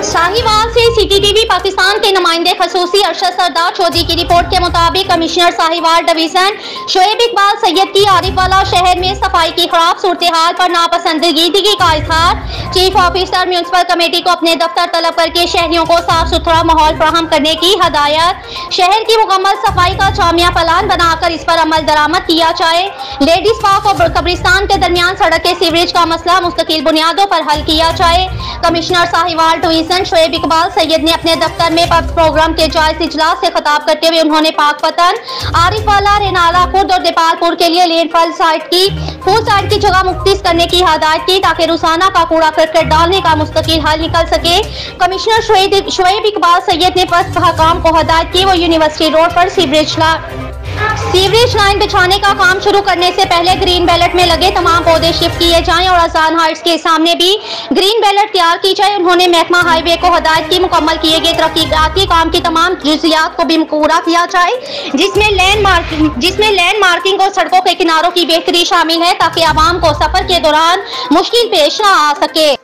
साहिवाल से सीटीटीवी पाकिस्तान के नुमाइंदे खसूसी अरशद सरदार चौधरी की रिपोर्ट के मुताबिक कमिश्नर साहिवाल डिवीजन शोएब इकबाल सैयद की आरिफवाला शहर में सफाई की खराब सूरत हाल पर नापसंदीदगी का इजहार। चीफ ऑफिसर म्यूनसिपल कमेटी को अपने दफ्तर तलब करके शहरियों को साफ सुथरा माहौल फराहम करने की हदायत। शहर की मुकम्मल सफाई का जामिया प्लान बनाकर इस पर अमल दरामद किया जाए। लेडीज पार्क और कब्रिस्तान के दरमियान सड़क के सीवरेज का मसला मुस्तकिल बुनियादों पर हल किया जाए। कमिश्नर साहिवाल डिवीजन शोएब इकबाल सैयद ने अपने दफ्तर में प्रोग्राम के जायज इजलास से खिताब करते हुए उन्होंने पाकपतन, आरिफवाला, रेनाला खुर्द और दीपालपुर के लिए लैंडफिल साइट की जगह मुख्तिस करने की हिदायत की ताकि रोजाना का कूड़ा करकट डालने का मुस्तकिल हल निकल सके। कमिश्नर शोएब इकबाल सैयद ने पस्त हकाम को हिदायत की वो यूनिवर्सिटी रोड पर सीवरेज लाइन बिछाने का काम शुरू करने से पहले ग्रीन बेल्ट में लगे तमाम पौधे शिफ्ट किए जाएं और अजान हाइट्स के सामने भी ग्रीन बेल्ट तैयार की जाए। उन्होंने महकमा हाईवे को हिदायत की मुकम्मल किए गए तरक्कीयाती काम की तमाम जुजियात को भी पूरा किया जाए, जिसमें लैंड मार्किंग और सड़कों के किनारों की बेहतरी शामिल है ताकि आवाम को सफर के दौरान मुश्किल पेश न आ सके।